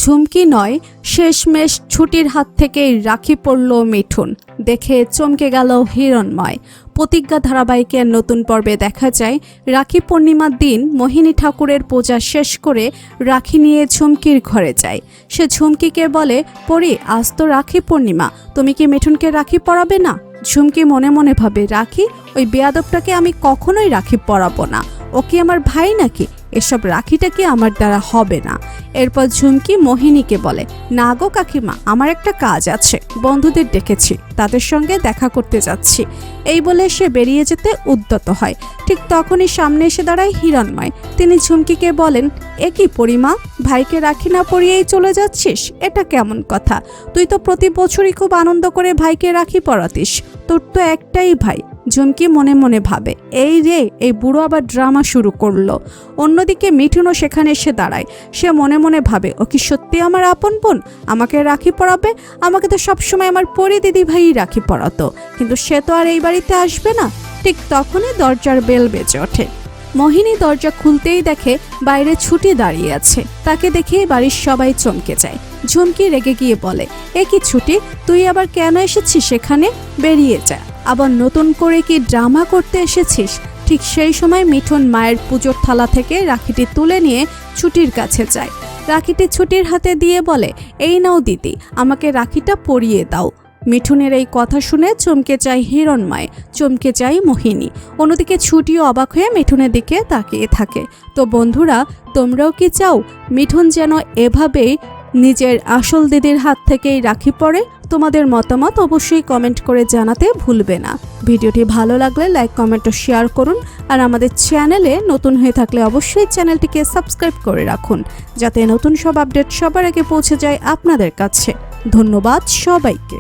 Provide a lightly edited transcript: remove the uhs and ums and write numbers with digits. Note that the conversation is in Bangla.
ঝুমকি নয়, শেষমেশ ছুটির হাত থেকেই রাখি পড়ল মিঠুন। দেখে চমকে গেল হিরণময়। প্রতিজ্ঞা ধারাবাহিকের নতুন পর্বে দেখা যায় রাখি পূর্ণিমার দিন মোহিনী ঠাকুরের পূজা শেষ করে রাখি নিয়ে ঝুমকির ঘরে যায়। সে ঝুমকিকে বলে, পরি, আজ তো রাখি পূর্ণিমা, তুমি কি মিঠুনকে রাখি পরাবে না? ঝুমকি মনে মনে ভাবে, রাখি? ওই বেয়াদবটাকে আমি কখনোই রাখি পরাবো না। ও কি আমার ভাই নাকি? এসব রাখিটা কি আমার দ্বারা হবে না। এরপর ঝুমকি মোহিনীকে বলে, না গো কাকিমা, আমার একটা কাজ আছে, বন্ধুদের ডেকেছি, তাদের সঙ্গে দেখা করতে যাচ্ছি। এই বলে সে বেরিয়ে যেতে উদ্যত হয়। ঠিক তখনই সামনে এসে দাঁড়ায় হিরণময়। তিনি ঝুমকিকে বলেন, এ কি পরিমা, ভাইকে রাখি না পরিয়েই চলে যাচ্ছিস? এটা কেমন কথা? তুই তো প্রতি বছরই খুব আনন্দ করে ভাইকে রাখি পরাতিস, তোর তো একটাই ভাই। ঝুমকি মনে মনে ভাবে, এই রে, এই বুড়ো আবার ড্রামা শুরু করলো। অন্যদিকে মিঠুনও সেখানে এসে দাঁড়ায়। সে মনে মনে ভাবে, ও কি সত্যি আমার আপন বোন? আমাকে রাখি পরাবে? আমাকে তো সবসময় আমার পরি দিদি ভাই রাখি পরাতো, কিন্তু সে তো আর এই বাড়িতে আসবে না। ঠিক তখনই দরজার বেল বেজে ওঠে। মোহিনী দরজা খুলতেই দেখে বাইরে ছুটি দাঁড়িয়ে আছে। তাকে দেখে বাড়ির সবাই চমকে যায়। ঝুমকি রেগে গিয়ে বলে, এ কি ছুটি, তুই আবার কেন এসেছিস এখানে? বেরিয়ে যা। আবার নতুন করে কি ড্রামা করতে এসেছিস? ঠিক সেই সময় মিঠুন মায়ের পুজোর থালা থেকে রাখিটি তুলে নিয়ে ছুটির কাছে যায়। রাখিটি ছুটির হাতে দিয়ে বলে, এই নাও দিদি, আমাকে রাখিটা পরিয়ে দাও। মিঠুনের এই কথা শুনে চমকে যায় হিরণময়, চমকে যায় মোহিনী। অন্যদিকে ছুটিও অবাক হয়ে মিঠুনের দিকে তাকিয়ে থাকে। তো বন্ধুরা, তোমরাও কি চাও মিঠুন যেন এভাবেই নিজের আসল দিদির হাত থেকেই রাখি পড়ে? তোমাদের মতামত অবশ্যই কমেন্ট করে জানাতে ভুলবে না। ভিডিওটি ভালো লাগলে লাইক, কমেন্ট ও শেয়ার করুন। আর আমাদের চ্যানেলে নতুন হয়ে থাকলে অবশ্যই চ্যানেলটিকে সাবস্ক্রাইব করে রাখুন, যাতে নতুন সব আপডেট সবার আগে পৌঁছে যায় আপনাদের কাছে। ধন্যবাদ সবাইকে।